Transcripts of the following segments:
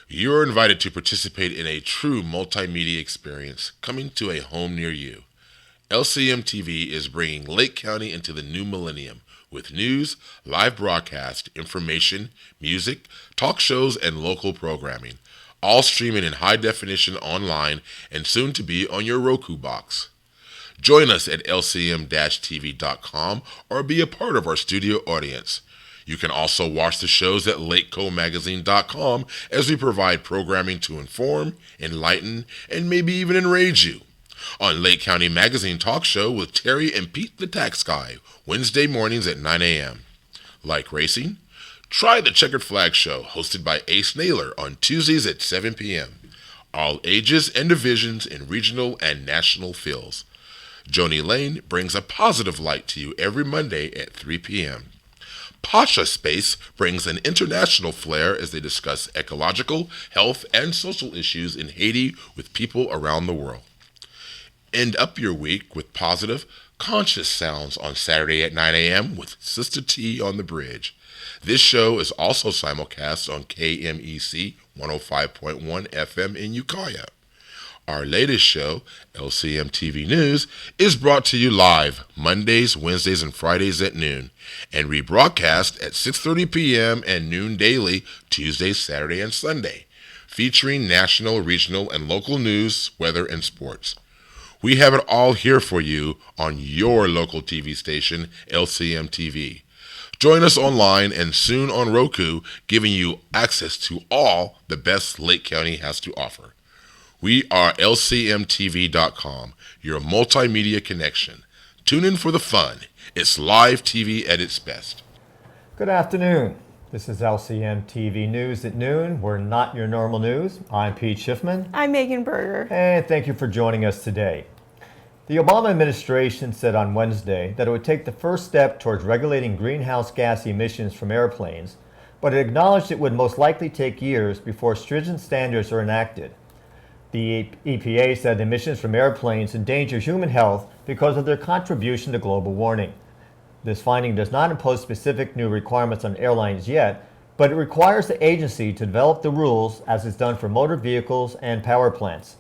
You're invited to participate in a true multimedia experience coming to a home near you. LCM TV is bringing Lake County into the new millennium with news, live broadcast, information, music, talk shows, and local programming, all streaming in high definition online and soon to be on your Roku box. Join us at lcm-tv.com or be a part of our studio audience. You can also watch the shows at lakecomagazine.com as we provide programming to inform, enlighten, and maybe even enrage you. On Lake County Magazine Talk Show with Terry and Pete the Tax Guy, Wednesday mornings at 9 a.m. Like racing? Try the Checkered Flag Show, hosted by Ace Naylor on Tuesdays at 7 p.m. All ages and divisions in regional and national fields. Joni Lane brings a positive light to you every Monday at 3 p.m. Pasha Space brings an international flair as they discuss ecological, health, and social issues in Haiti with people around the world. End up your week with positive, conscious sounds on Saturday at 9 a.m. with Sister T on the Bridge. This show is also simulcast on KMEC 105.1 FM in Ukiah. Our latest show, LCM TV News, is brought to you live Mondays, Wednesdays, and Fridays at noon, and rebroadcast at 6:30 p.m. and noon daily, Tuesday, Saturday, and Sunday, featuring national, regional, and local news, weather, and sports. We have it all here for you on your local TV station, LCM TV. Join us online and soon on Roku, giving you access to all the best Lake County has to offer. We are LCMTV.com, your multimedia connection. Tune in for the fun. It's live TV at its best. Good afternoon. This is LCM TV News at noon. We're not your normal news. I'm Pete Schiffman. I'm Megan Berger. And thank you for joining us today. The Obama administration said on Wednesday that it would take the first step towards regulating greenhouse gas emissions from airplanes, but it acknowledged it would most likely take years before stringent standards are enacted. The EPA said emissions from airplanes endanger human health because of their contribution to global warming. This finding does not impose specific new requirements on airlines yet, but it requires the agency to develop the rules as is done for motor vehicles and power plants.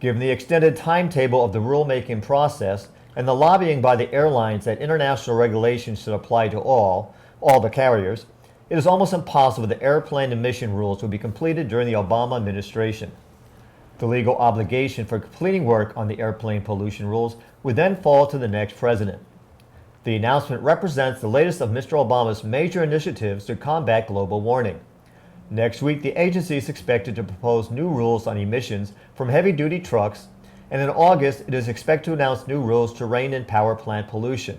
Given the extended timetable of the rulemaking process and the lobbying by the airlines that international regulations should apply to all the carriers, it is almost impossible that airplane emission rules will be completed during the Obama administration. The legal obligation for completing work on the airplane pollution rules would then fall to the next president. The announcement represents the latest of Mr. Obama's major initiatives to combat global warming. Next week, the agency is expected to propose new rules on emissions from heavy-duty trucks, and in August, it is expected to announce new rules to rein in power plant pollution.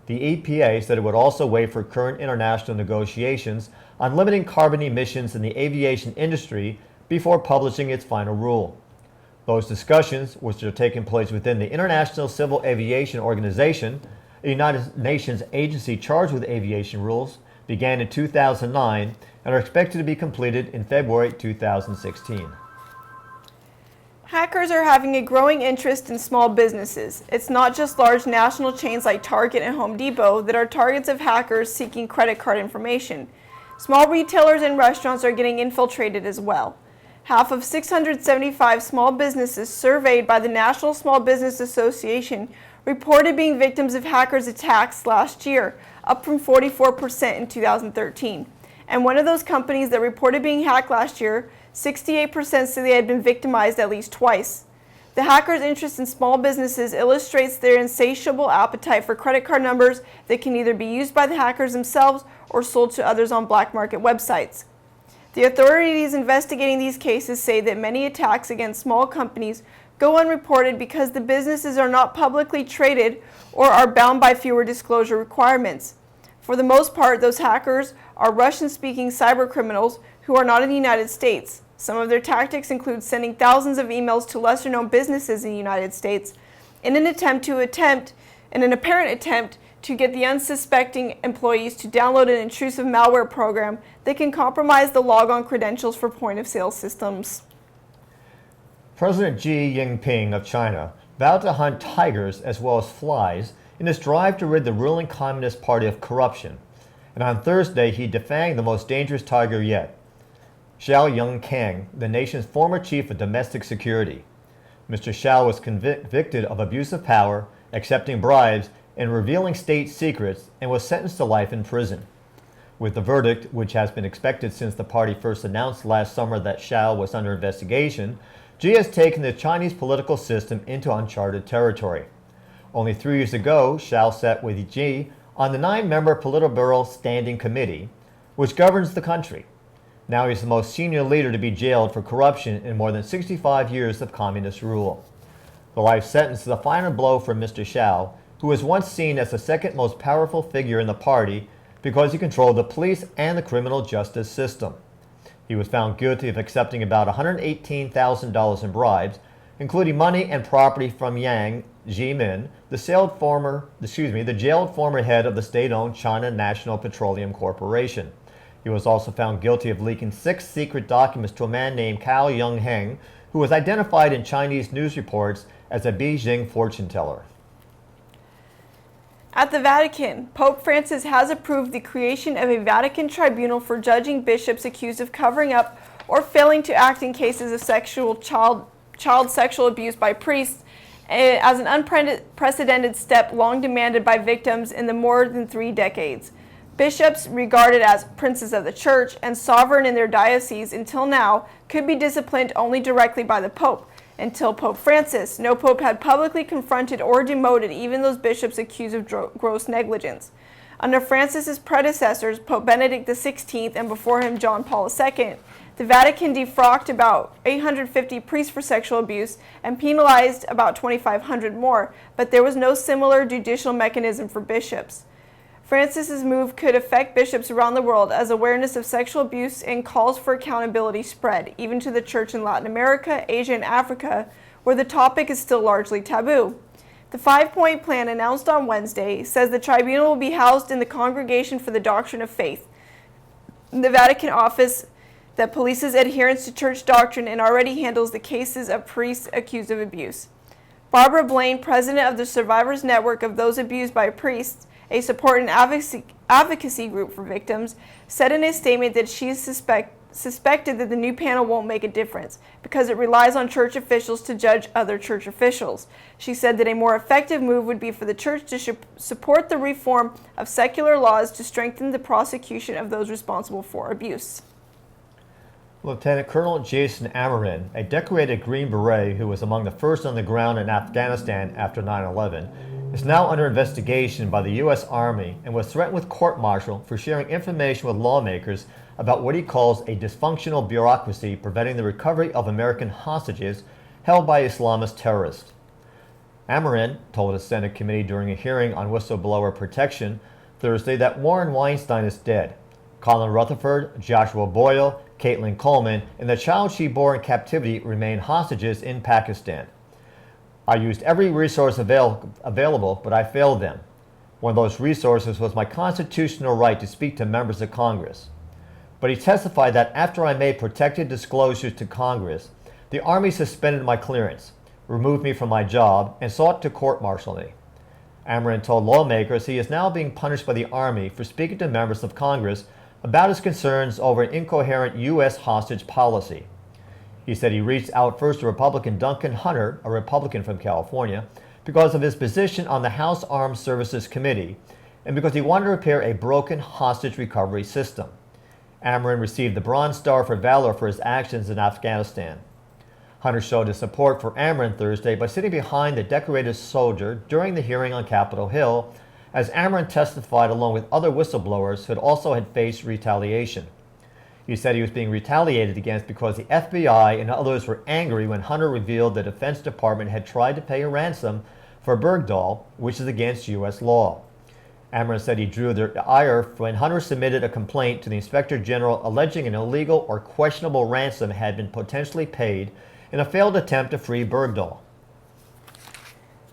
The EPA said it would also wait for current international negotiations on limiting carbon emissions in the aviation industry before publishing its final rule. Those discussions, which are taking place within the International Civil Aviation Organization, a United Nations agency charged with aviation rules, began in 2009 and are expected to be completed in February 2016. Hackers are having a growing interest in small businesses. It's not just large national chains like Target and Home Depot that are targets of hackers seeking credit card information. Small retailers and restaurants are getting infiltrated as well. Half of 675 small businesses surveyed by the National Small Business Association reported being victims of hackers' attacks last year, up from 44% in 2013. And one of those companies that reported being hacked last year, 68% said they had been victimized at least twice. The hackers' interest in small businesses illustrates their insatiable appetite for credit card numbers that can either be used by the hackers themselves or sold to others on black market websites. The authorities investigating these cases say that many attacks against small companies go unreported because the businesses are not publicly traded or are bound by fewer disclosure requirements. For the most part, those hackers are Russian-speaking cybercriminals who are not in the United States. Some of their tactics include sending thousands of emails to lesser-known businesses in the United States in an apparent attempt to get the unsuspecting employees to download an intrusive malware program that can compromise the logon credentials for point-of-sale systems. President Xi Jinping of China vowed to hunt tigers as well as flies in his drive to rid the ruling Communist Party of corruption. And on Thursday, he defanged the most dangerous tiger yet. Xiao Yongkang, the nation's former chief of domestic security. Mr. Xiao was convicted of abuse of power, accepting bribes, and revealing state secrets, and was sentenced to life in prison. With the verdict, which has been expected since the party first announced last summer that Xiao was under investigation, Xi has taken the Chinese political system into uncharted territory. Only 3 years ago, Xiao sat with Xi on the 9-member Politburo Standing Committee, which governs the country. Now he's the most senior leader to be jailed for corruption in more than 65 years of communist rule. The life sentence is a final blow for Mr. Xiao, who was once seen as the second most powerful figure in the party because he controlled the police and the criminal justice system. He was found guilty of accepting about $118,000 in bribes, including money and property from Yang Zemin, the jailed former head of the state-owned China National Petroleum Corporation. He was also found guilty of leaking 6 secret documents to a man named Cao Yongheng, who was identified in Chinese news reports as a Beijing fortune teller. At the Vatican, Pope Francis has approved the creation of a Vatican tribunal for judging bishops accused of covering up or failing to act in cases of child sexual abuse by priests, as an unprecedented step long demanded by victims in the more than 3 decades. Bishops, regarded as princes of the church and sovereign in their diocese until now, could be disciplined only directly by the Pope. Until Pope Francis, no pope had publicly confronted or demoted even those bishops accused of gross negligence. Under Francis's predecessors, Pope Benedict XVI and before him John Paul II, the Vatican defrocked about 850 priests for sexual abuse and penalized about 2,500 more, but there was no similar judicial mechanism for bishops. Francis's move could affect bishops around the world as awareness of sexual abuse and calls for accountability spread, even to the church in Latin America, Asia, and Africa, where the topic is still largely taboo. The 5-point plan announced on Wednesday says the tribunal will be housed in the Congregation for the Doctrine of Faith, the Vatican office that polices adherence to church doctrine and already handles the cases of priests accused of abuse. Barbara Blaine, president of the Survivors Network of Those Abused by Priests, a support and advocacy group for victims, said in a statement that she suspected that the new panel won't make a difference because it relies on church officials to judge other church officials. She said that a more effective move would be for the church to support the reform of secular laws to strengthen the prosecution of those responsible for abuse. Lieutenant Colonel Jason Amarin, a decorated Green Beret who was among the first on the ground in Afghanistan after 9/11, is now under investigation by the U.S. Army and was threatened with court-martial for sharing information with lawmakers about what he calls a dysfunctional bureaucracy preventing the recovery of American hostages held by Islamist terrorists. Amarin told a Senate committee during a hearing on whistleblower protection Thursday that Warren Weinstein is dead. Colin Rutherford, Joshua Boyle, Caitlin Coleman, and the child she bore in captivity remain hostages in Pakistan. I used every resource available, but I failed them. One of those resources was my constitutional right to speak to members of Congress. But he testified that after I made protected disclosures to Congress, the Army suspended my clearance, removed me from my job, and sought to court-martial me. Amarin told lawmakers he is now being punished by the Army for speaking to members of Congress about his concerns over an incoherent U.S. hostage policy. He said he reached out first to Republican Duncan Hunter, a Republican from California, because of his position on the House Armed Services Committee and because he wanted to repair a broken hostage recovery system. Amarin received the Bronze Star for Valor for his actions in Afghanistan. Hunter showed his support for Amarin Thursday by sitting behind the decorated soldier during the hearing on Capitol Hill, as Amarin testified along with other whistleblowers who also had faced retaliation. He said he was being retaliated against because the FBI and others were angry when Hunter revealed the Defense Department had tried to pay a ransom for Bergdahl, which is against U.S. law. Amarin said he drew their ire when Hunter submitted a complaint to the Inspector General alleging an illegal or questionable ransom had been potentially paid in a failed attempt to free Bergdahl.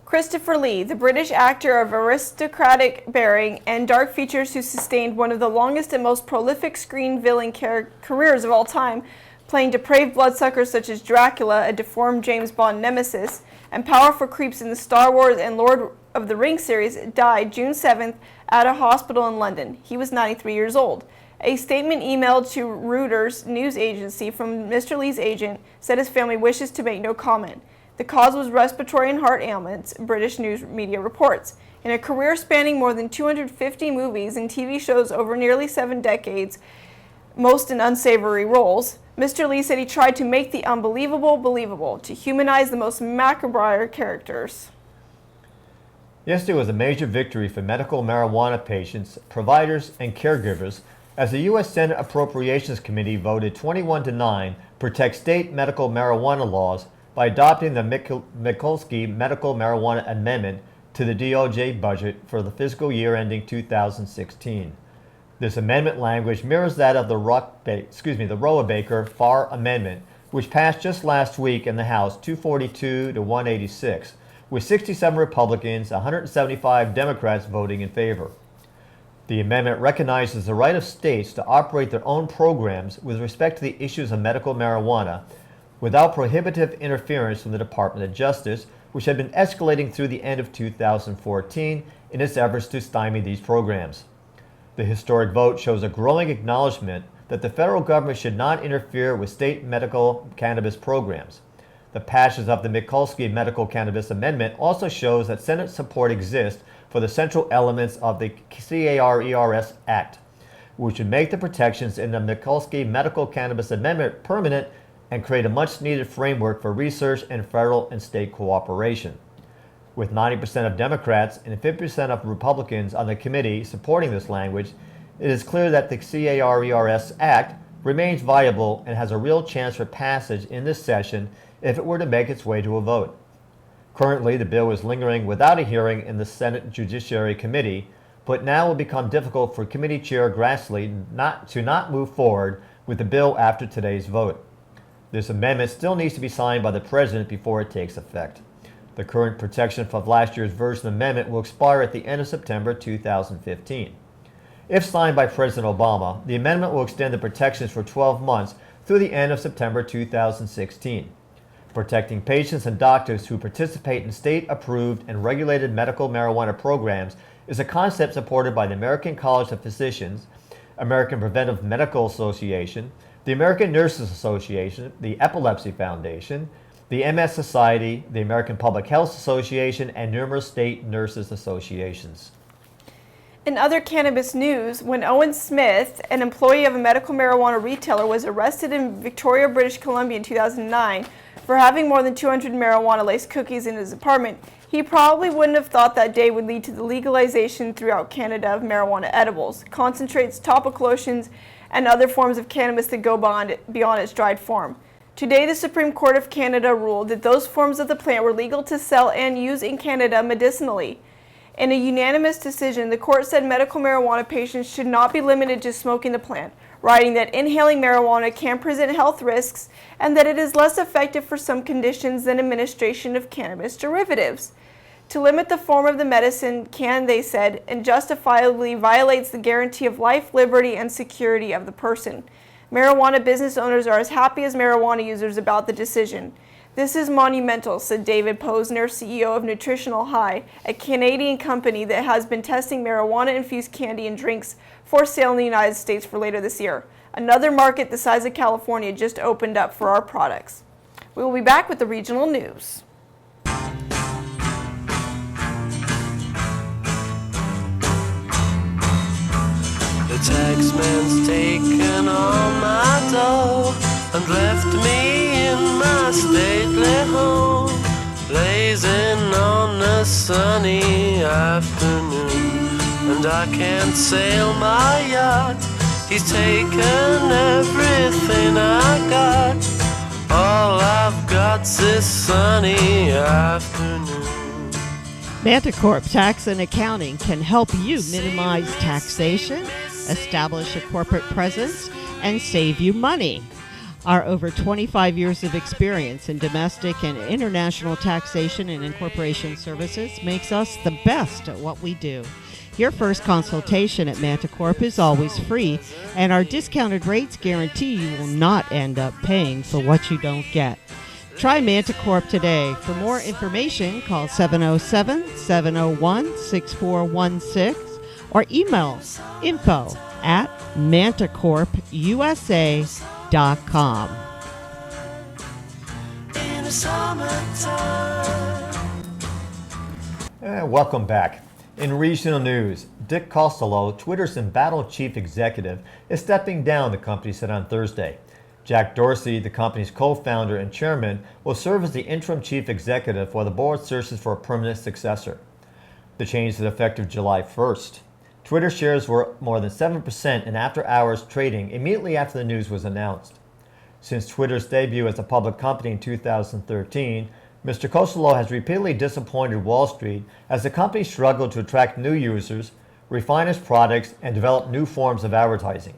Christopher Lee, the British actor of aristocratic bearing and dark features who sustained one of the longest and most prolific screen villain careers of all time, playing depraved bloodsuckers such as Dracula, a deformed James Bond nemesis, and powerful creeps in the Star Wars and Lord of the Ring series, died June 7th at a hospital in London. He was 93 years old. A statement emailed to Reuters news agency from Mr. Lee's agent said his family wishes to make no comment. The cause was respiratory and heart ailments, British news media reports. In a career spanning more than 250 movies and TV shows over nearly 7 decades, most in unsavory roles, Mr. Lee said he tried to make the unbelievable believable, to humanize the most macabre characters. Yesterday was a major victory for medical marijuana patients, providers, and caregivers as the U.S. Senate Appropriations Committee voted 21-9 to protect state medical marijuana laws by adopting the Mikulski Medical Marijuana Amendment to the DOJ budget for the fiscal year ending 2016. This amendment language mirrors that of the Rohrabacher-Farr Amendment, which passed just last week in the House 242 to 186, with 67 Republicans, 175 Democrats voting in favor. The amendment recognizes the right of states to operate their own programs with respect to the issues of medical marijuana without prohibitive interference from the Department of Justice, which had been escalating through the end of 2014 in its efforts to stymie these programs. The historic vote shows a growing acknowledgement that the federal government should not interfere with state medical cannabis programs. The passage of the Mikulski Medical Cannabis Amendment also shows that Senate support exists for the central elements of the CARERS Act, which would make the protections in the Mikulski Medical Cannabis Amendment permanent and create a much-needed framework for research and federal and state cooperation. With 90% of Democrats and 50% of Republicans on the committee supporting this language, it is clear that the CARERS Act remains viable and has a real chance for passage in this session if it were to make its way to a vote. Currently, the bill is lingering without a hearing in the Senate Judiciary Committee, but now will become difficult for Committee Chair Grassley not move forward with the bill after today's vote. This amendment still needs to be signed by the President before it takes effect. The current protection of last year's version of the amendment will expire at the end of September 2015. If signed by President Obama, the amendment will extend the protections for 12 months through the end of September 2016. Protecting patients and doctors who participate in state-approved and regulated medical marijuana programs is a concept supported by the American College of Physicians, American Preventive Medical Association, the American Nurses Association, the Epilepsy Foundation, the MS Society, the American Public Health Association, and numerous state nurses associations. In other cannabis news, when Owen Smith, an employee of a medical marijuana retailer, was arrested in Victoria, British Columbia in 2009 for having more than 200 marijuana-laced cookies in his apartment, he probably wouldn't have thought that day would lead to the legalization throughout Canada of marijuana edibles, concentrates, topical lotions, and other forms of cannabis that go beyond its dried form. Today, the Supreme Court of Canada ruled that those forms of the plant were legal to sell and use in Canada medicinally. In a unanimous decision, the court said medical marijuana patients should not be limited to smoking the plant, writing that inhaling marijuana can present health risks and that it is less effective for some conditions than administration of cannabis derivatives. To limit the form of the medicine can, they said, unjustifiably violates the guarantee of life, liberty, and security of the person. Marijuana business owners are as happy as marijuana users about the decision. This is monumental, said David Posner, CEO of Nutritional High, a Canadian company that has been testing marijuana-infused candy and drinks for sale in the United States for later this year. Another market the size of California just opened up for our products. We will be back with the regional news. The taxman's taken all my dough and left me in my stately home, blazing on a sunny afternoon. And I can't sail my yacht, he's taken everything I got. All I've got's this sunny afternoon. Manticorp Tax and Accounting can help you minimize taxation, establish a corporate presence, and save you money. Our over 25 years of experience in domestic and international taxation and incorporation services makes us the best at what we do. Your first consultation at Manticorp is always free, and our discounted rates guarantee you will not end up paying for what you don't get. Try Manticorp today. For more information, call 707-701-6416 or email info@manticorpusa.com. In the summertime. Welcome back. In regional news, Dick Costolo, Twitter's embattled chief executive, is stepping down, the company said on Thursday. Jack Dorsey, the company's co-founder and chairman, will serve as the interim chief executive while the board searches for a permanent successor. The change is effective July 1st. Twitter shares were more than 7% in after-hours trading immediately after the news was announced. Since Twitter's debut as a public company in 2013, Mr. Costolo has repeatedly disappointed Wall Street as the company struggled to attract new users, refine its products, and develop new forms of advertising.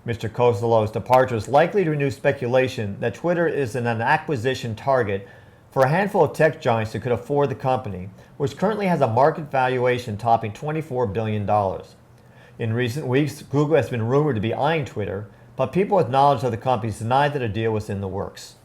Mr. Costolo's departure is likely to renew speculation that Twitter is an acquisition target for a handful of tech giants that could afford the company, which currently has a market valuation topping $24 billion. In recent weeks, Google has been rumored to be eyeing Twitter, but people with knowledge of the company denied that a deal was in the works.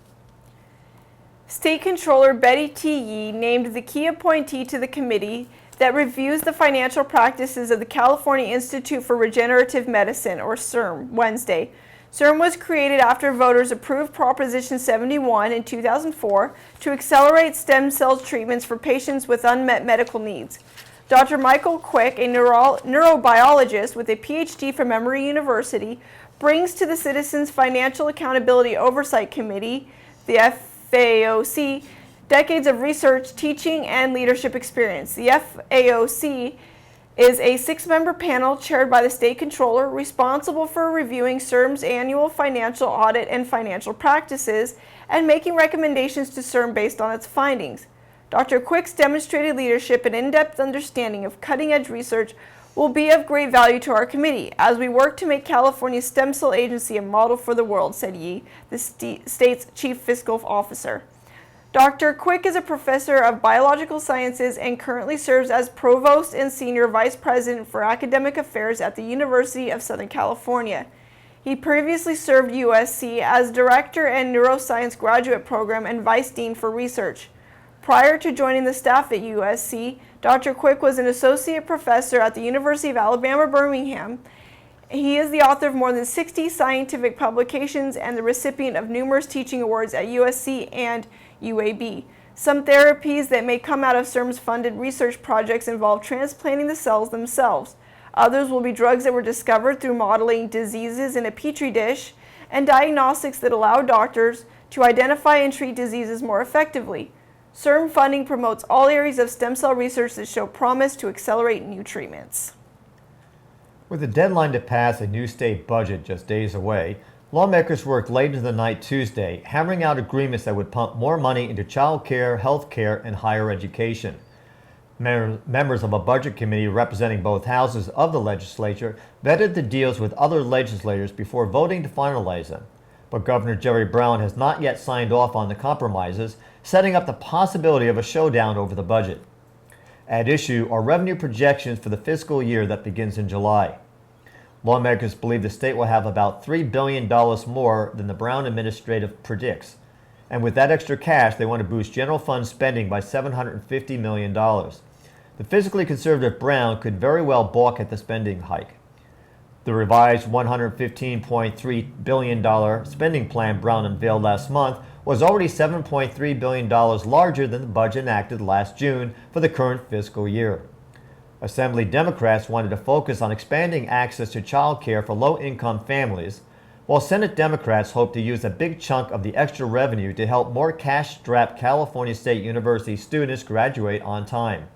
State Controller Betty T. Yee named the key appointee to the committee that reviews the financial practices of the California Institute for Regenerative Medicine, or CIRM, Wednesday. CIRM was created after voters approved Proposition 71 in 2004 to accelerate stem cell treatments for patients with unmet medical needs. Dr. Michael Quick, a neurobiologist with a PhD from Emory University, brings to the Citizens Financial Accountability Oversight Committee, the FAOC, decades of research, teaching, and leadership experience. The FAOC is a 6-member panel chaired by the state controller, responsible for reviewing CIRM's annual financial audit and financial practices and making recommendations to CIRM based on its findings. Dr. Quick's demonstrated leadership and in-depth understanding of cutting-edge research will be of great value to our committee as we work to make California's stem cell agency a model for the world, said Yee, the state's chief fiscal officer. Dr. Quick is a professor of biological sciences and currently serves as provost and senior vice president for academic affairs at the University of Southern California. He previously served USC as director and neuroscience graduate program and vice dean for research. Prior to joining the staff at USC, Dr. Quick was an associate professor at the University of Alabama, Birmingham. He is the author of more than 60 scientific publications and the recipient of numerous teaching awards at USC and UAB. Some therapies that may come out of CIRM's funded research projects involve transplanting the cells themselves. Others will be drugs that were discovered through modeling diseases in a petri dish, and diagnostics that allow doctors to identify and treat diseases more effectively. CIRM funding promotes all areas of stem cell research that show promise to accelerate new treatments. With the deadline to pass a new state budget just days away, lawmakers worked late into the night Tuesday, hammering out agreements that would pump more money into child care, health care, and higher education. Members of a budget committee representing both houses of the legislature vetted the deals with other legislators before voting to finalize them. But Governor Jerry Brown has not yet signed off on the compromises, setting up the possibility of a showdown over the budget. At issue are revenue projections for the fiscal year that begins in July. Lawmakers believe the state will have about $3 billion more than the Brown administration predicts. And with that extra cash, they want to boost general fund spending by $750 million. The fiscally conservative Brown could very well balk at the spending hike. The revised $115.3 billion spending plan Brown unveiled last month was already $7.3 billion larger than the budget enacted last June for the current fiscal year. Assembly Democrats wanted to focus on expanding access to child care for low-income families, while Senate Democrats hope to use a big chunk of the extra revenue to help more cash-strapped California State University students graduate on time.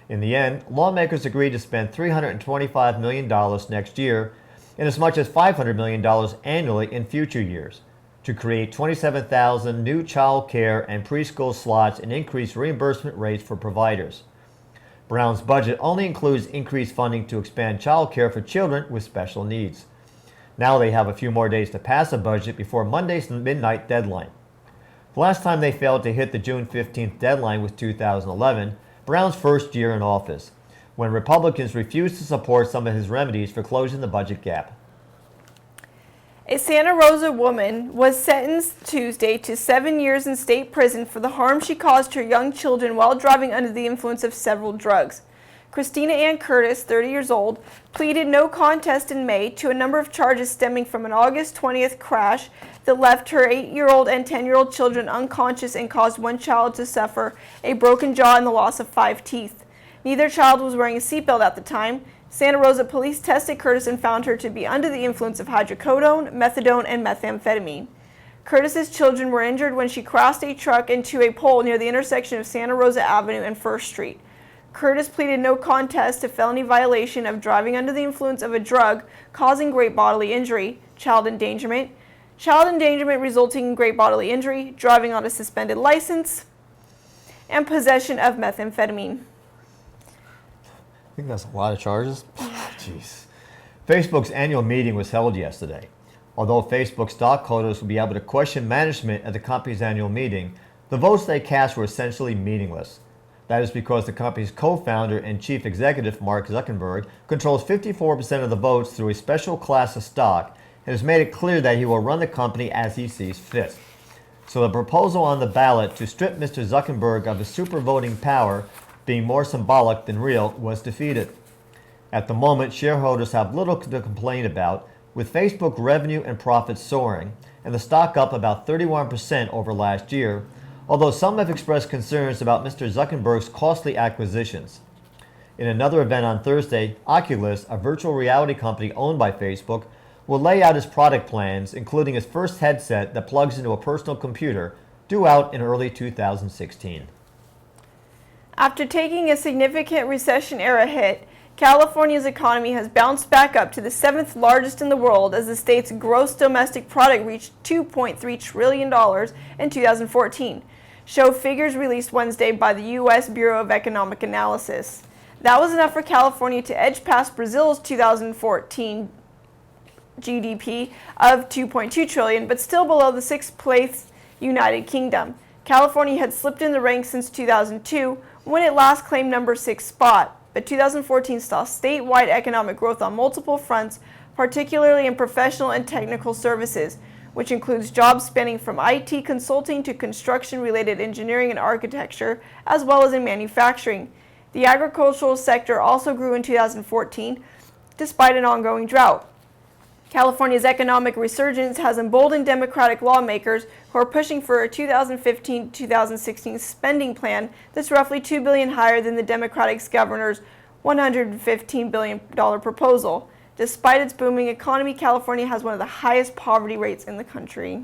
In the end, lawmakers agreed to spend $325 million next year and as much as $500 million annually in future years to create 27,000 new child care and preschool slots and increase reimbursement rates for providers. Brown's budget only includes increased funding to expand child care for children with special needs. Now they have a few more days to pass a budget before Monday's midnight deadline. The last time they failed to hit the June 15th deadline was 2011, Brown's first year in office, when Republicans refused to support some of his remedies for closing the budget gap. A Santa Rosa woman was sentenced Tuesday to 7 years in state prison for the harm she caused her young children while driving under the influence of several drugs. Christina Ann Curtis, 30 years old, pleaded no contest in May to a number of charges stemming from an August 20th crash that left her 8-year-old and 10-year-old children unconscious and caused one child to suffer a broken jaw and the loss of 5 teeth. Neither child was wearing a seatbelt at the time. Santa Rosa police tested Curtis and found her to be under the influence of hydrocodone, methadone, and methamphetamine. Curtis's children were injured when she crossed a truck into a pole near the intersection of Santa Rosa Avenue and 1st Street. Curtis pleaded no contest to felony violation of driving under the influence of a drug causing great bodily injury, child endangerment resulting in great bodily injury, driving on a suspended license, and possession of methamphetamine. I think that's a lot of charges. Jeez. Facebook's annual meeting was held yesterday. Although Facebook stockholders will be able to question management at the company's annual meeting, the votes they cast were essentially meaningless. That is because the company's co-founder and chief executive, Mark Zuckerberg, controls 54% of the votes through a special class of stock and has made it clear that he will run the company as he sees fit. So the proposal on the ballot to strip Mr. Zuckerberg of his super voting power, being more symbolic than real, was defeated. At the moment, shareholders have little to complain about, with Facebook revenue and profits soaring, and the stock up about 31% over last year, although some have expressed concerns about Mr. Zuckerberg's costly acquisitions. In another event on Thursday, Oculus, a virtual reality company owned by Facebook, will lay out its product plans, including its first headset that plugs into a personal computer, due out in early 2016. After taking a significant recession-era hit, California's economy has bounced back up to the 7th largest in the world as the state's gross domestic product reached $2.3 trillion in 2014, show figures released Wednesday by the U.S. Bureau of Economic Analysis. That was enough for California to edge past Brazil's 2014 GDP of $2.2 trillion, but still below the 6th place United Kingdom. California had slipped in the ranks since 2002, when it last claimed number 6 spot, but 2014 saw statewide economic growth on multiple fronts, particularly in professional and technical services, which includes jobs spanning from IT consulting to construction-related engineering and architecture, as well as in manufacturing. The agricultural sector also grew in 2014, despite an ongoing drought. California's economic resurgence has emboldened Democratic lawmakers who are pushing for a 2015-2016 spending plan that's roughly $2 billion higher than the Democratic governor's $115 billion proposal. Despite its booming economy, California has one of the highest poverty rates in the country.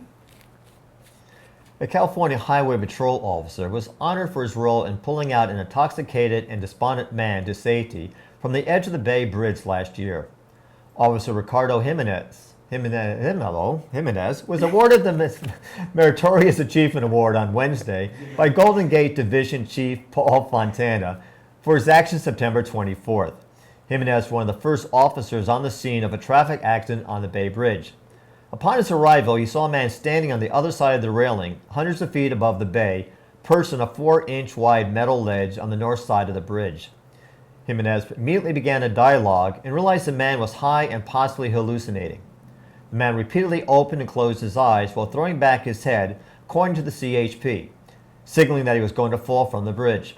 A California Highway Patrol officer was honored for his role in pulling out an intoxicated and despondent man to safety from the edge of the Bay Bridge last year. Officer Ricardo Jimenez was awarded the Meritorious Achievement Award on Wednesday by Golden Gate Division Chief Paul Fontana for his actions September 24th. Jimenez was one of the first officers on the scene of a traffic accident on the Bay Bridge. Upon his arrival, he saw a man standing on the other side of the railing, hundreds of feet above the bay, perched on a 4-inch wide metal ledge on the north side of the bridge. Jimenez immediately began a dialogue and realized the man was high and possibly hallucinating. The man repeatedly opened and closed his eyes while throwing back his head, according to the CHP, signaling that he was going to fall from the bridge.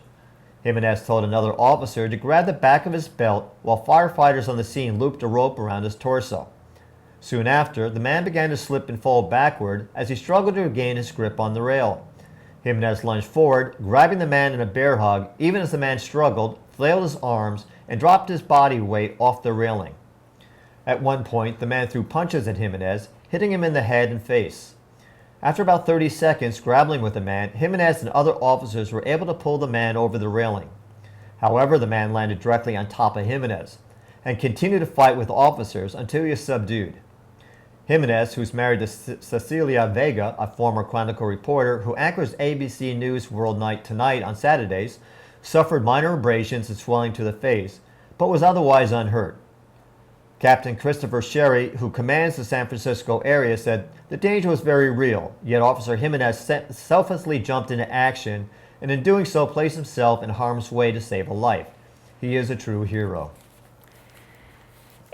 Jimenez told another officer to grab the back of his belt while firefighters on the scene looped a rope around his torso. Soon after, the man began to slip and fall backward as he struggled to regain his grip on the rail. Jimenez lunged forward, grabbing the man in a bear hug, even as the man struggled, flailed his arms, and dropped his body weight off the railing. At one point, the man threw punches at Jimenez, hitting him in the head and face. After about 30 seconds grappling with the man, Jimenez and other officers were able to pull the man over the railing. However, the man landed directly on top of Jimenez and continued to fight with officers until he was subdued. Jimenez, who's married to Cecilia Vega, a former Chronicle reporter who anchors ABC News World Night Tonight on Saturdays, suffered minor abrasions and swelling to the face, but was otherwise unhurt. Captain Christopher Sherry, who commands the San Francisco area, said the danger was very real, yet Officer Jimenez selflessly jumped into action and in doing so placed himself in harm's way to save a life. He is a true hero.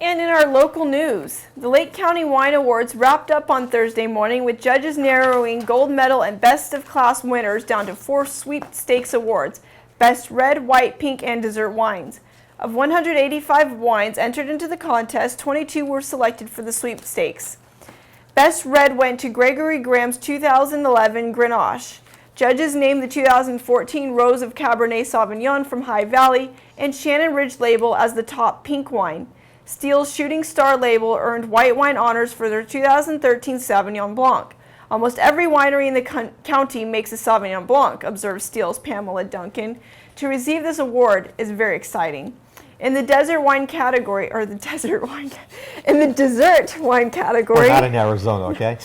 And in our local news, the Lake County Wine Awards wrapped up on Thursday morning with judges narrowing gold medal and best of class winners down to 4 sweepstakes awards: best red, white, pink, and dessert wines. Of 185 wines entered into the contest, 22 were selected for the sweepstakes. Best red went to Gregory Graham's 2011 Grenache. Judges named the 2014 Rose of Cabernet Sauvignon from High Valley and Shannon Ridge label as the top pink wine. Steele's Shooting Star label earned white wine honors for their 2013 Sauvignon Blanc. Almost every winery in the county makes a Sauvignon Blanc, observed Steele's Pamela Duncan. To receive this award is very exciting. In the dessert wine category, in the dessert wine category. We're not in Arizona, okay?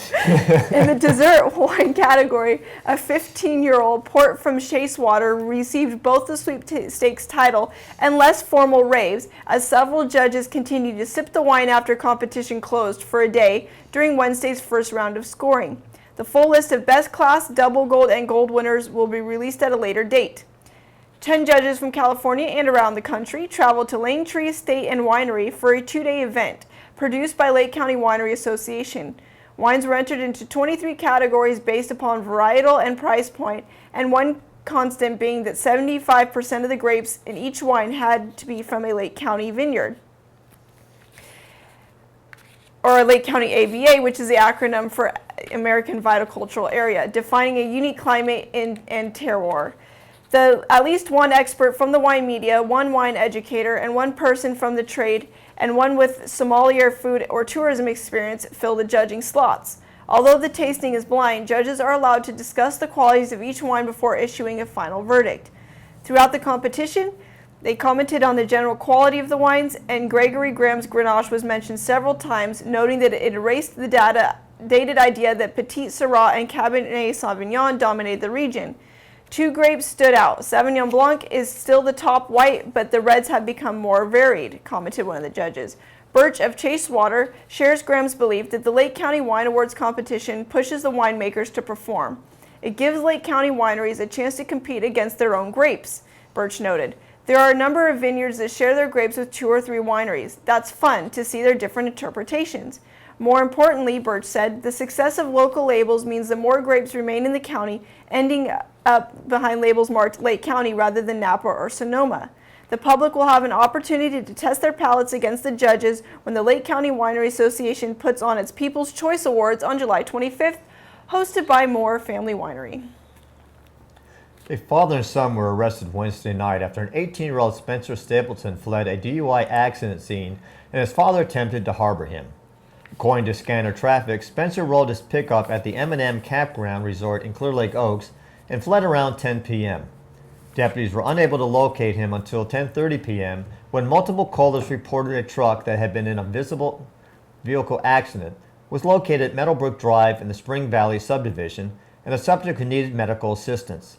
In the dessert wine category, a 15-year-old port from Chasewater received both the sweepstakes title and less formal raves, as several judges continued to sip the wine after competition closed for a day during Wednesday's first round of scoring. The full list of best class, double gold, and gold winners will be released at a later date. 10 judges from California and around the country traveled to Lane Tree Estate and Winery for a 2-day event produced by Lake County Winery Association. Wines were entered into 23 categories based upon varietal and price point, and one constant being that 75% of the grapes in each wine had to be from a Lake County vineyard, or a Lake County AVA, which is the acronym for American Viticultural Area, defining a unique climate and terroir. At least one expert from the wine media, one wine educator, and one person from the trade, and one with sommelier, food, or tourism experience fill the judging slots. Although the tasting is blind, judges are allowed to discuss the qualities of each wine before issuing a final verdict. Throughout the competition, they commented on the general quality of the wines, and Gregory Graham's Grenache was mentioned several times, noting that it erased the dated idea that Petit Syrah and Cabernet Sauvignon dominated the region. 2 grapes stood out. Sauvignon Blanc is still the top white, but the reds have become more varied, commented one of the judges. Birch of Chasewater shares Graham's belief that the Lake County Wine Awards competition pushes the winemakers to perform. It gives Lake County wineries a chance to compete against their own grapes, Birch noted. There are a number of vineyards that share their grapes with 2 or 3 wineries. That's fun to see their different interpretations. More importantly, Birch said, the success of local labels means that more grapes remain in the county, ending up behind labels marked Lake County rather than Napa or Sonoma. The public will have an opportunity to test their palates against the judges when the Lake County Winery Association puts on its People's Choice Awards on July 25th, hosted by Moore Family Winery. A father and son were arrested Wednesday night after an 18-year-old Spencer Stapleton fled a DUI accident scene and his father attempted to harbor him. According to Scanner Traffic, Spencer rolled his pickup at the M&M Campground Resort in Clear Lake Oaks and fled around 10 p.m. Deputies were unable to locate him until 10:30 p.m. when multiple callers reported a truck that had been in a visible vehicle accident was located at Meadowbrook Drive in the Spring Valley subdivision and a subject who needed medical assistance.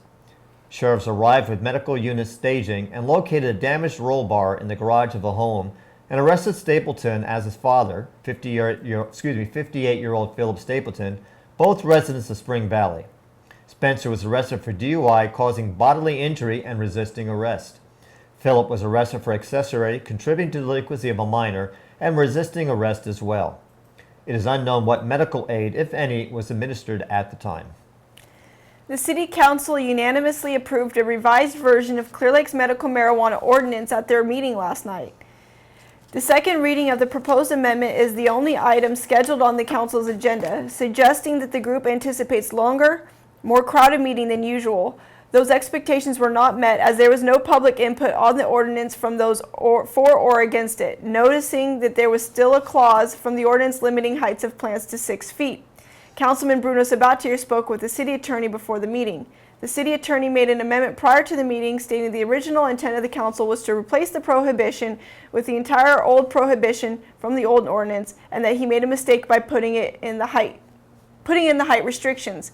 Sheriffs arrived with medical units staging and located a damaged roll bar in the garage of the home and arrested Stapleton as his father, 58-year-old Philip Stapleton, both residents of Spring Valley. Spencer was arrested for DUI causing bodily injury and resisting arrest. Philip was arrested for accessory, contributing to the delinquency of a minor, and resisting arrest as well. It is unknown what medical aid, if any, was administered at the time. The City Council unanimously approved a revised version of Clear Lake's medical marijuana ordinance at their meeting last night. The second reading of the proposed amendment is the only item scheduled on the Council's agenda, suggesting that the group anticipates longer, more crowded meeting than usual. Those expectations were not met as there was no public input on the ordinance from those for or against it, noticing that there was still a clause from the ordinance limiting heights of plants to 6 feet. Councilman Bruno Sabatier spoke with the city attorney before the meeting. The city attorney made an amendment prior to the meeting stating the original intent of the council was to replace the prohibition with the entire old prohibition from the old ordinance, and that he made a mistake by putting in the height restrictions.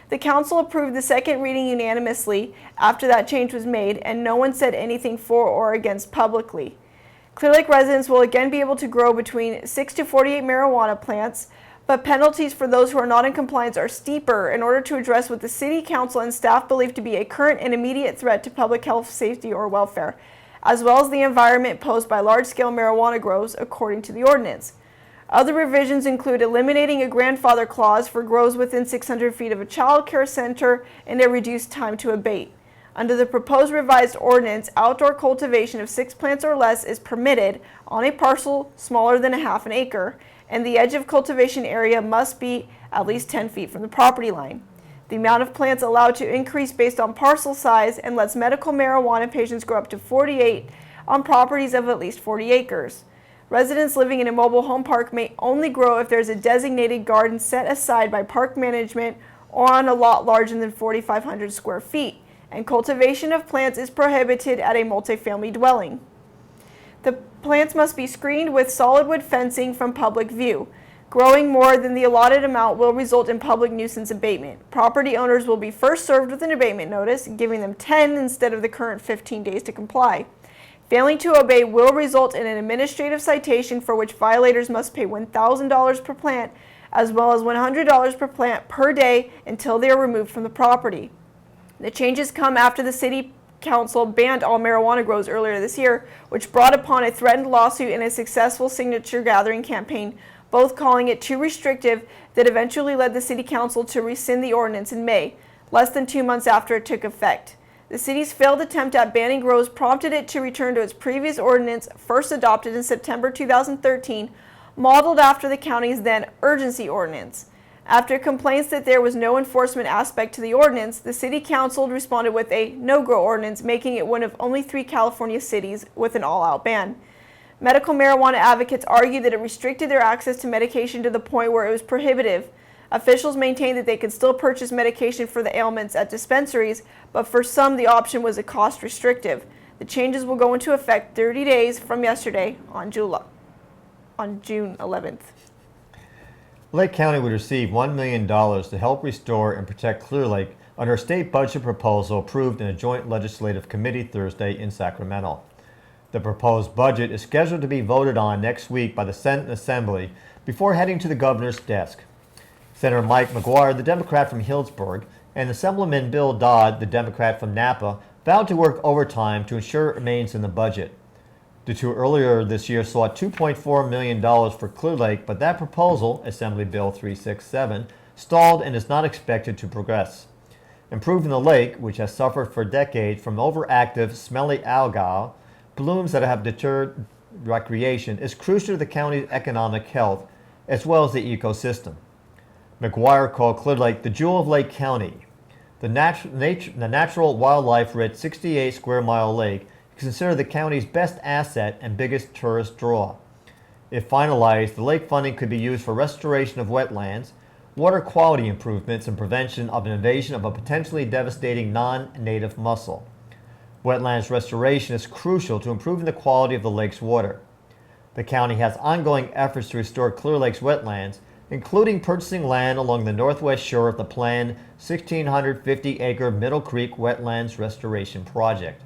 The council approved the second reading unanimously after that change was made, and no one said anything for or against publicly. Clear Lake residents will again be able to grow between 6 to 48 marijuana plants, but penalties for those who are not in compliance are steeper in order to address what the city council and staff believe to be a current and immediate threat to public health, safety, or welfare. as well as the environment posed by large-scale marijuana grows, according to the ordinance. Other revisions include eliminating a grandfather clause for grows within 600 feet of a child care center and a reduced time to abate. Under the proposed revised ordinance, outdoor cultivation of 6 plants or less is permitted on a parcel smaller than a half an acre, and the edge of cultivation area must be at least 10 feet from the property line. The amount of plants allowed to increase based on parcel size and lets medical marijuana patients grow up to 48 on properties of at least 40 acres. Residents living in a mobile home park may only grow if there is a designated garden set aside by park management or on a lot larger than 4,500 square feet, and cultivation of plants is prohibited at a multifamily dwelling. The plants must be screened with solid wood fencing from public view. Growing more than the allotted amount will result in public nuisance abatement. Property owners will be first served with an abatement notice, giving them 10 instead of the current 15 days to comply. Failing to obey will result in an administrative citation for which violators must pay $1,000 per plant, as well as $100 per plant per day until they are removed from the property. The changes come after the City Council banned all marijuana grows earlier this year, which brought upon a threatened lawsuit and a successful signature gathering campaign, both calling it too restrictive, that eventually led the City Council to rescind the ordinance in May, less than 2 months after it took effect. The city's failed attempt at banning grows prompted it to return to its previous ordinance, first adopted in September 2013, modeled after the county's then urgency ordinance. After complaints that there was no enforcement aspect to the ordinance, the City Council responded with a no-grow ordinance, making it one of only 3 California cities with an all-out ban. Medical marijuana advocates argued that it restricted their access to medication to the point where it was prohibitive. Officials maintained that they could still purchase medication for the ailments at dispensaries, but for some the option was a cost restrictive. The changes will go into effect 30 days from yesterday on June 11th. Lake County would receive $1 million to help restore and protect Clear Lake under a state budget proposal approved in a joint legislative committee Thursday in Sacramento. The proposed budget is scheduled to be voted on next week by the Senate and Assembly before heading to the governor's desk. Senator Mike McGuire, the Democrat from Healdsburg, and Assemblyman Bill Dodd, the Democrat from Napa, vowed to work overtime to ensure it remains in the budget. The two earlier this year saw $2.4 million for Clear Lake, but that proposal, Assembly Bill 367, stalled and is not expected to progress. Improving the lake, which has suffered for decades from overactive, smelly algae, blooms that have deterred recreation, is crucial to the county's economic health as well as the ecosystem. McGuire called Clear Lake the jewel of Lake County. The natural wildlife-rich 68 square mile lake is considered the county's best asset and biggest tourist draw. If finalized, the lake funding could be used for restoration of wetlands, water quality improvements, and prevention of an invasion of a potentially devastating non-native mussel. Wetlands restoration is crucial to improving the quality of the lake's water. The county has ongoing efforts to restore Clear Lake's wetlands, including purchasing land along the northwest shore of the planned 1,650-acre Middle Creek Wetlands Restoration Project.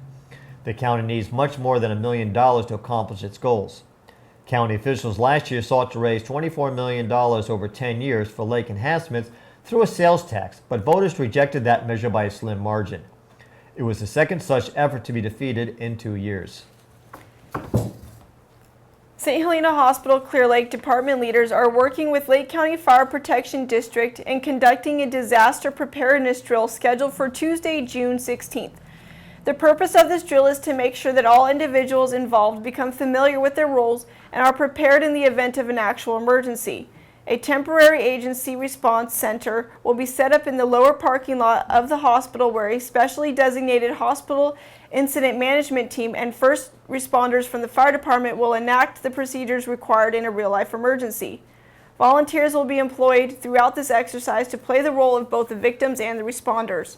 The county needs much more than $1 million to accomplish its goals. County officials last year sought to raise $24 million over 10 years for lake enhancements through a sales tax, but voters rejected that measure by a slim margin. It was the second such effort to be defeated in 2 years. St. Helena Hospital Clear Lake Department leaders are working with Lake County Fire Protection District and conducting a disaster preparedness drill scheduled for Tuesday, June 16th. The purpose of this drill is to make sure that all individuals involved become familiar with their roles and are prepared in the event of an actual emergency. A temporary agency response center will be set up in the lower parking lot of the hospital where a specially designated hospital incident management team and first responders from the fire department will enact the procedures required in a real-life emergency. Volunteers will be employed throughout this exercise to play the role of both the victims and the responders.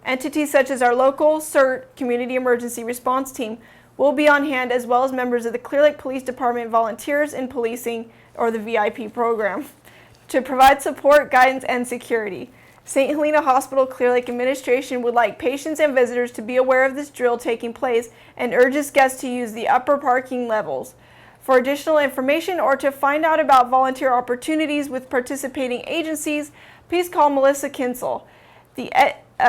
Entities such as our local CERT Community Emergency Response Team will be on hand, as well as members of the Clear Lake Police Department Volunteers in Policing, or the VIP program, to provide support, guidance, and security. St. Helena Hospital Clear Lake Administration would like patients and visitors to be aware of this drill taking place and urges guests to use the upper parking levels. For additional information or to find out about volunteer opportunities with participating agencies, please call Melissa Kinsel. the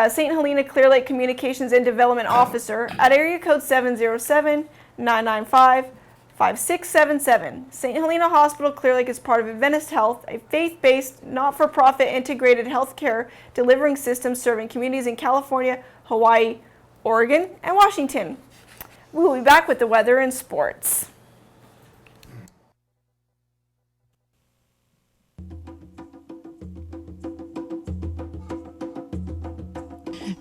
St. Helena Clear Lake Communications and Development Officer at area code 707-995-5677. St. Helena Hospital Clear Lake is part of Adventist Health, a faith-based, not-for-profit integrated healthcare delivering system serving communities in California, Hawaii, Oregon, and Washington. We will be back with the weather and sports.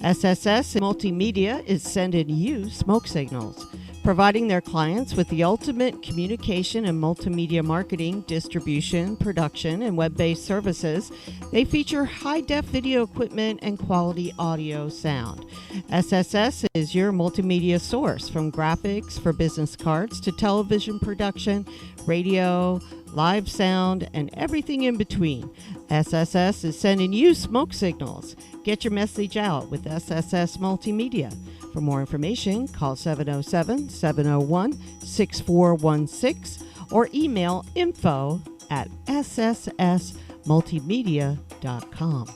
SSS Multimedia is sending you smoke signals, providing their clients with the ultimate communication and multimedia marketing, distribution, production, and web-based services. They feature high-def video equipment and quality audio sound. SSS is your multimedia source, from graphics for business cards to television production, radio, live sound, and everything in between. SSS is sending you smoke signals. Get your message out with SSS Multimedia. For more information, call 707-701-6416 or email info@sssmultimedia.com.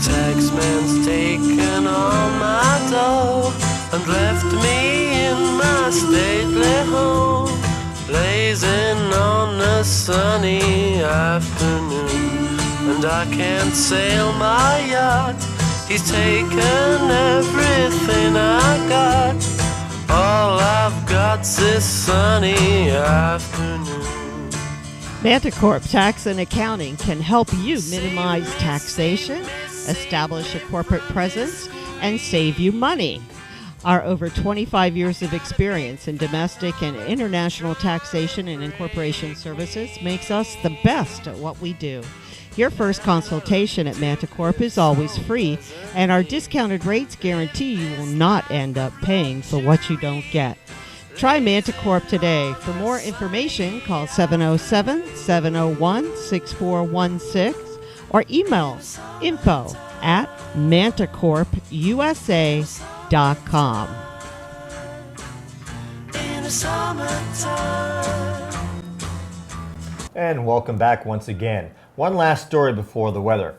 Taxman's taken all my dough and left me in my stately home, blazing on a sunny afternoon. And I can't sail my yacht, he's taken everything I got. All I've got's this sunny afternoon. Manticorp Tax and Accounting can help you minimize taxation, establish a corporate presence, and save you money. Our over 25 years of experience in domestic and international taxation and incorporation services makes us the best at what we do. Your first consultation at Manticorp is always free, and our discounted rates guarantee you will not end up paying for what you don't get. Try Manticorp today. For more information, call 707-701-6416 or email info@manticorpusa.com. In the summertime. And welcome back once again. One last story before the weather.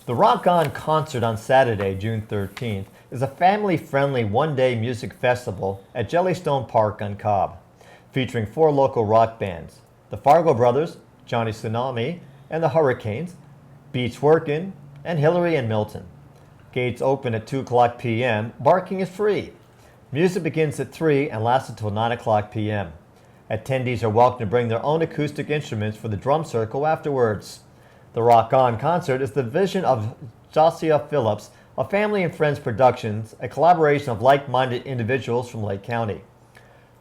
The Rock On concert on Saturday, June 13th, is a family-friendly one-day music festival at Jellystone Park on Cobb, featuring 4 local rock bands: the Fargo Brothers, Johnny Tsunami, and the Hurricanes, Beats Workin', and Hillary and Milton. Gates open at 2 o'clock p.m. Parking is free. Music begins at 3 and lasts until 9 o'clock p.m. Attendees are welcome to bring their own acoustic instruments for the drum circle afterwards. The Rock On concert is the vision of Josiah Phillips, a Family and Friends Productions, a collaboration of like-minded individuals from Lake County.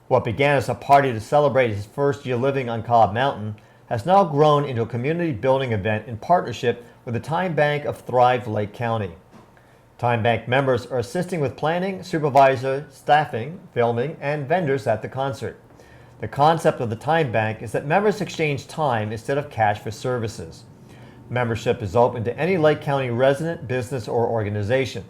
What began as a party to celebrate his first year living on Cobb Mountain has now grown into a community building event in partnership with the Time Bank of Thrive Lake County. Time Bank members are assisting with planning, supervisor, staffing, filming, and vendors at the concert. The concept of the Time Bank is that members exchange time instead of cash for services. Membership is open to any Lake County resident, business, or organization.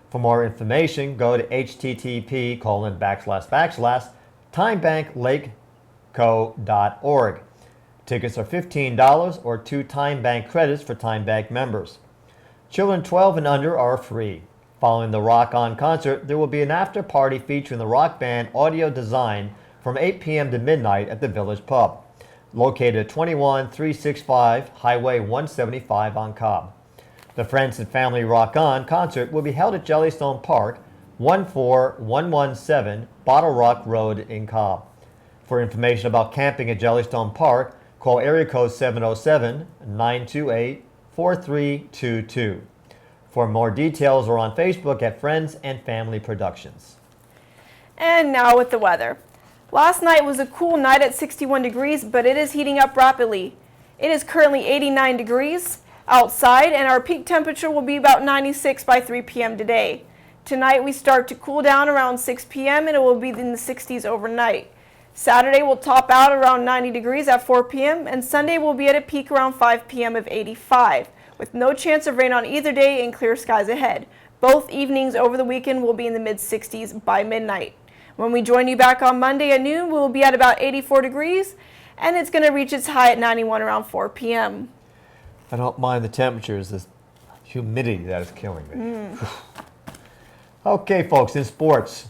For more information, go to http://timebanklakeco.org. Tickets are $15 or 2 Time Bank credits for Time Bank members. Children 12 and under are free. Following the Rock On concert, there will be an after party featuring the rock band Audio Design from 8 p.m. to midnight at the Village Pub, located at 21365 Highway 175 on Cobb. The Friends and Family Rock On concert will be held at Jellystone Park, 14117 Bottle Rock Road in Cobb. For information about camping at Jellystone Park, call area code 707-928-4322. For more details, or on Facebook at Friends and Family Productions. And now with the weather. Last night was a cool night at 61 degrees, but it is heating up rapidly. It is currently 89 degrees outside, and our peak temperature will be about 96 by 3 p.m. today. Tonight we start to cool down around 6 p.m. and it will be in the 60s overnight. Saturday will top out around 90 degrees at 4 p.m. and Sunday will be at a peak around 5 p.m. of 85, with no chance of rain on either day and clear skies ahead. Both evenings over the weekend will be in the mid-60s by midnight. When we join you back on Monday at noon, we will be at about 84 degrees, and it's going to reach its high at 91 around 4 p.m. I don't mind the temperatures, the humidity that is killing me. Okay, folks, in sports.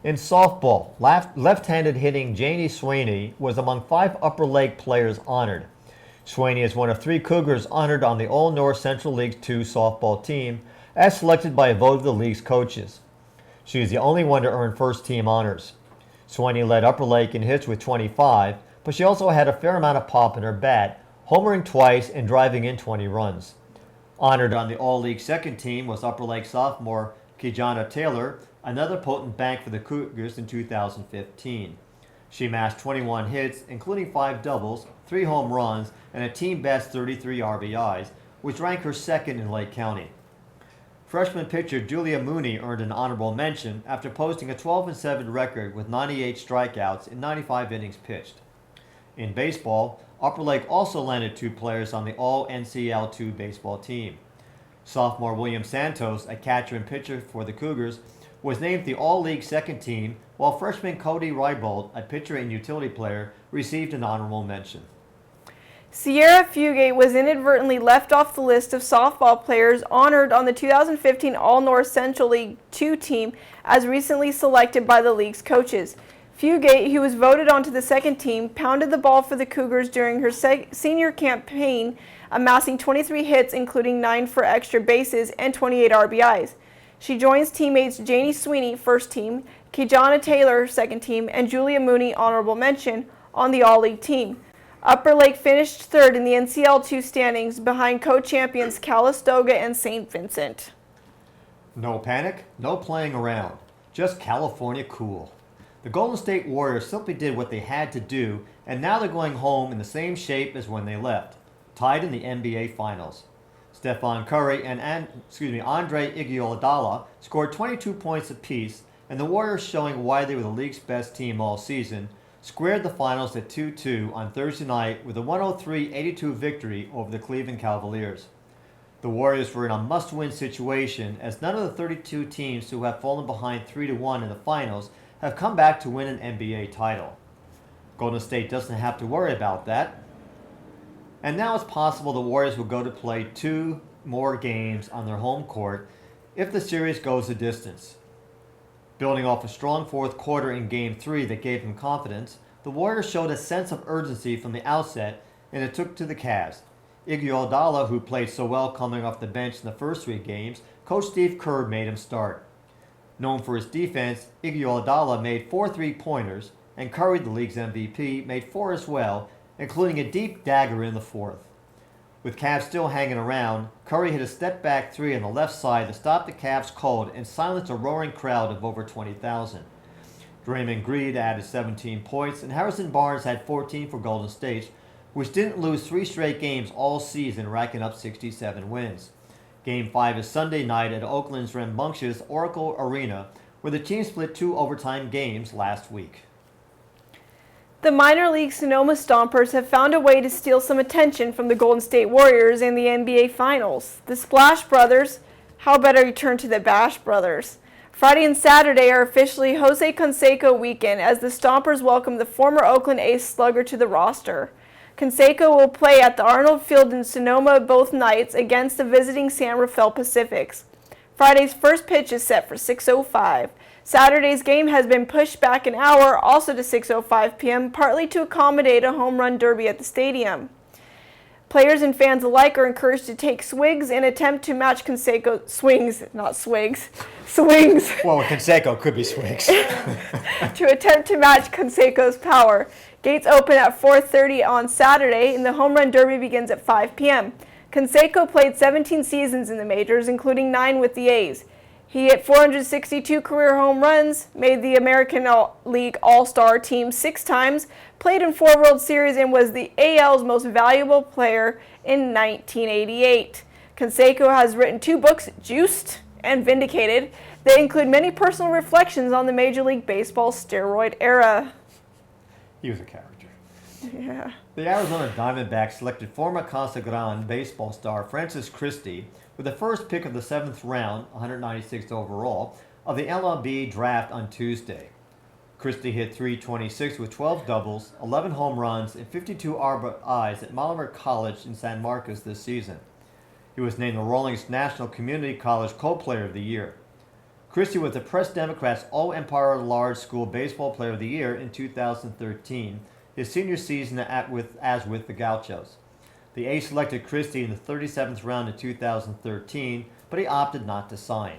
In softball, left-handed hitting Janie Sweeney was among 5 Upper Lake players honored. Sweeney is one of 3 Cougars honored on the All-North Central League 2 softball team, as selected by a vote of the league's coaches. She is the only one to earn first-team honors. Sweeney led Upper Lake in hits with 25, but she also had a fair amount of pop in her bat, homering twice and driving in 20 runs. Honored on the All-League second team was Upper Lake sophomore Kijana Taylor, another potent bank for the Cougars in 2015. She amassed 21 hits, including 5 doubles, 3 home runs, and a team-best 33 RBIs, which ranked her second in Lake County. Freshman pitcher Julia Mooney earned an honorable mention after posting a 12-7 record with 98 strikeouts in 95 innings pitched. In baseball, Upper Lake also landed 2 players on the All-NCL2 baseball team. Sophomore William Santos, a catcher and pitcher for the Cougars, was named the All-League second team, while freshman Cody Rybold, a pitcher and utility player, received an honorable mention. Sierra Fugate was inadvertently left off the list of softball players honored on the 2015 All-North Central League 2 team as recently selected by the league's coaches. Fugate, who was voted onto the second team, pounded the ball for the Cougars during her senior campaign, amassing 23 hits, including 9 for extra bases and 28 RBIs. She joins teammates Janie Sweeney, first team, Kijana Taylor, second team, and Julia Mooney, honorable mention, on the All-League team. Upper Lake finished third in the NCL2 standings behind co-champions Calistoga and St. Vincent. No panic, no playing around, just California cool. The Golden State Warriors simply did what they had to do, and now they're going home in the same shape as when they left, tied in the NBA Finals. Stephen Curry and Andre Iguodala scored 22 points apiece, and the Warriors, showing why they were the league's best team all season, squared the finals at 2-2 on Thursday night with a 103-82 victory over the Cleveland Cavaliers. The Warriors were in a must-win situation, as none of the 32 teams who have fallen behind 3-1 in the finals have come back to win an NBA title. Golden State doesn't have to worry about that. And now it's possible the Warriors will go to play 2 more games on their home court if the series goes the distance. Building off a strong fourth quarter in Game 3 that gave them confidence, the Warriors showed a sense of urgency from the outset, and it took to the Cavs. Iguodala, who played so well coming off the bench in the first 3 games, Coach Steve Kerr made him start. Known for his defense, Iguodala made 4 3-pointers, and Curry, the league's MVP, made 4 as well, including a deep dagger in the 4th. With Cavs still hanging around, Curry hit a step-back 3 on the left side to stop the Cavs cold and silence a roaring crowd of over 20,000. Draymond Green added 17 points, and Harrison Barnes had 14 for Golden State, which didn't lose 3 straight games all season, racking up 67 wins. Game 5 is Sunday night at Oakland's rambunctious Oracle Arena, where the team split 2 overtime games last week. The minor league Sonoma Stompers have found a way to steal some attention from the Golden State Warriors in the NBA Finals. The Splash Brothers, how better you turn to the Bash Brothers? Friday and Saturday are officially Jose Canseco weekend as the Stompers welcome the former Oakland A's slugger to the roster. Canseco will play at the Arnold Field in Sonoma both nights against the visiting San Rafael Pacifics. Friday's first pitch is set for 6:05. Saturday's game has been pushed back an hour, also to 6:05 p.m., partly to accommodate a home run derby at the stadium. Players and fans alike are encouraged to take swigs in attempt to match Canseco's swings. Well, Canseco could be swigs. To attempt to match Canseco's power. Gates open at 4:30 on Saturday, and the home run derby begins at 5 p.m. Canseco played 17 seasons in the majors, including 9 with the A's. He hit 462 career home runs, made the American League All-Star team 6 times, played in 4 World Series, and was the AL's most valuable player in 1988. Canseco has written 2 books, Juiced and Vindicated, that include many personal reflections on the Major League Baseball steroid era. He was a character. Yeah. The Arizona Diamondbacks selected former Casa Grande baseball star Francis Christie with the first pick of the 7th round, 196th overall, of the MLB draft on Tuesday. Christie hit .326 with 12 doubles, 11 home runs, and 52 RBIs at Bolivar College in San Marcos this season. He was named the Rawlings National Community College Co-Player of the Year. Christie was the Press Democrats All-Empire Large School Baseball Player of the Year in 2013, his senior season as with the Gauchos. The A's selected Christie in the 37th round in 2013, but he opted not to sign.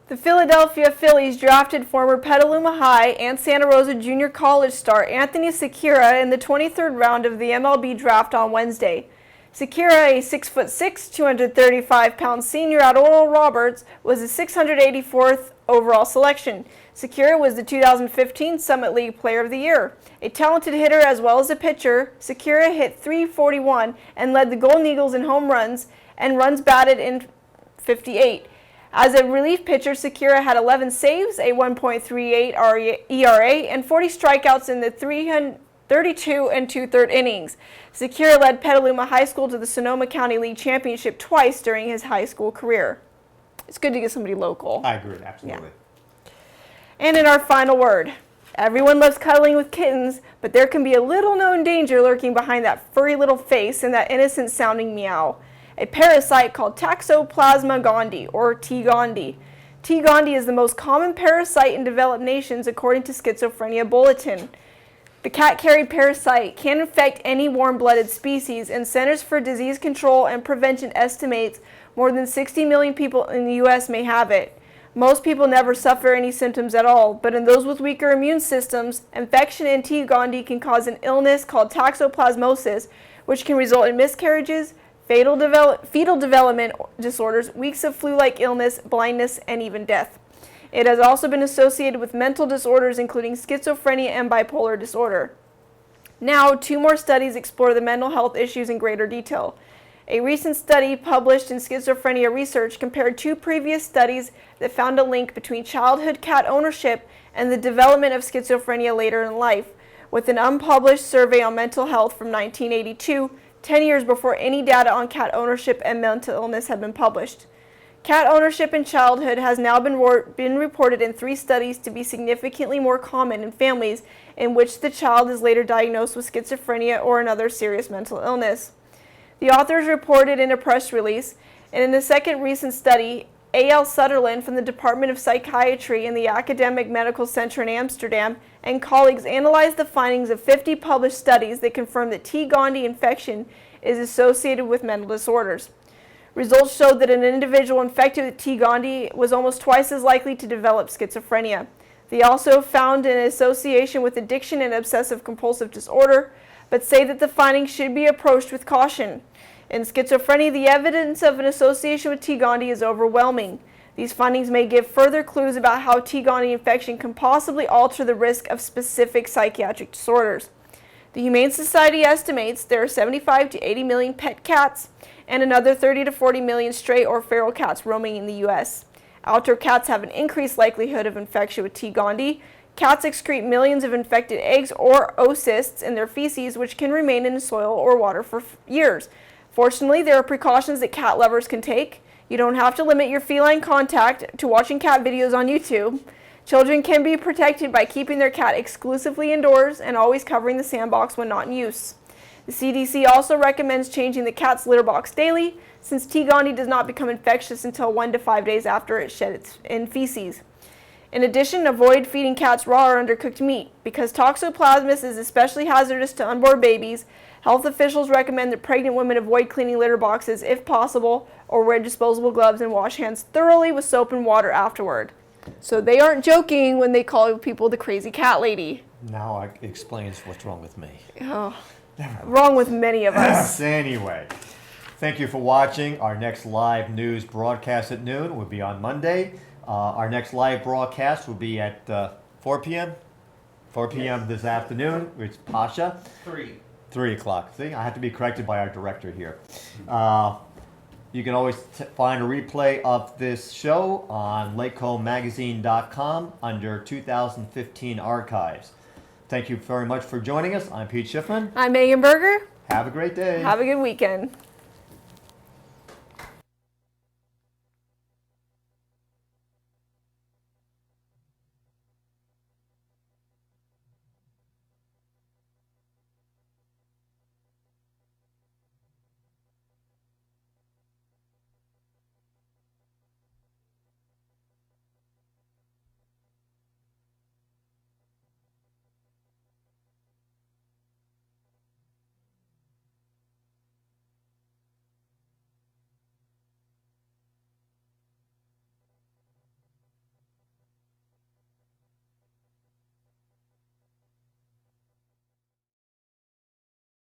The Philadelphia Phillies drafted former Petaluma High and Santa Rosa Junior College star Anthony Sekira in the 23rd round of the MLB draft on Wednesday. Sekira, a 6'6", 235-pound senior out of Oral Roberts, was the 684th overall selection. Sekira was the 2015 Summit League Player of the Year. A talented hitter as well as a pitcher, Sekira hit .341 and led the Golden Eagles in home runs and runs batted in 58. As a relief pitcher, Sekira had 11 saves, a 1.38 ERA, and 40 strikeouts in the 32 and 2/3 innings. Sekira led Petaluma High School to the Sonoma County League Championship twice during his high school career. It's good to get somebody local. I agree, absolutely. Yeah. And in our final word, everyone loves cuddling with kittens, but there can be a little known danger lurking behind that furry little face and that innocent sounding meow. A parasite called Toxoplasma gondii, or T. gondii. T. gondii is the most common parasite in developed nations according to Schizophrenia Bulletin. The cat-carried parasite can infect any warm-blooded species, and Centers for Disease Control and Prevention estimates more than 60 million people in the U.S. may have it. Most people never suffer any symptoms at all, but in those with weaker immune systems, infection in T. gondii can cause an illness called toxoplasmosis, which can result in miscarriages, fetal development disorders, weeks of flu-like illness, blindness, and even death. It has also been associated with mental disorders including schizophrenia and bipolar disorder. Now, 2 more studies explore the mental health issues in greater detail. A recent study published in Schizophrenia Research compared 2 previous studies that found a link between childhood cat ownership and the development of schizophrenia later in life, with an unpublished survey on mental health from 1982, 10 years before any data on cat ownership and mental illness had been published. Cat ownership in childhood has now been reported in 3 studies to be significantly more common in families in which the child is later diagnosed with schizophrenia or another serious mental illness. The authors reported in a press release, and in the second recent study, A.L. Sutherland from the Department of Psychiatry in the Academic Medical Center in Amsterdam and colleagues analyzed the findings of 50 published studies that confirm that T. gondii infection is associated with mental disorders. Results showed that an individual infected with T. gondii was almost twice as likely to develop schizophrenia. They also found an association with addiction and obsessive-compulsive disorder, but say that the findings should be approached with caution. In schizophrenia, the evidence of an association with T. gondii is overwhelming. These findings may give further clues about how T. gondii infection can possibly alter the risk of specific psychiatric disorders. The Humane Society estimates there are 75 to 80 million pet cats and another 30 to 40 million stray or feral cats roaming in the U.S. Outdoor cats have an increased likelihood of infection with T. gondii. Cats excrete millions of infected eggs or oocysts in their feces, which can remain in the soil or water for years. Fortunately, there are precautions that cat lovers can take. You don't have to limit your feline contact to watching cat videos on YouTube. Children can be protected by keeping their cat exclusively indoors and always covering the sandbox when not in use. The CDC also recommends changing the cat's litter box daily, since T. gondii does not become infectious until 1 to 5 days after it sheds its feces. In addition, avoid feeding cats raw or undercooked meat. Because toxoplasmosis is especially hazardous to unborn babies, health officials recommend that pregnant women avoid cleaning litter boxes if possible, or wear disposable gloves and wash hands thoroughly with soap and water afterward. So they aren't joking when they call people the crazy cat lady. Now it explains what's wrong with me. Oh, wrong with many of us. Anyway, thank you for watching. Our next live news broadcast at noon will be on Monday. Our next live broadcast will be at 4 p.m. 4 p.m. this afternoon. It's Pasha. 3 o'clock. See, I have to be corrected by our director here. You can always find a replay of this show on LakeHomeMagazine.com under 2015 archives. Thank you very much for joining us. I'm Pete Schiffman. I'm Megan Berger. Have a great day. Have a good weekend.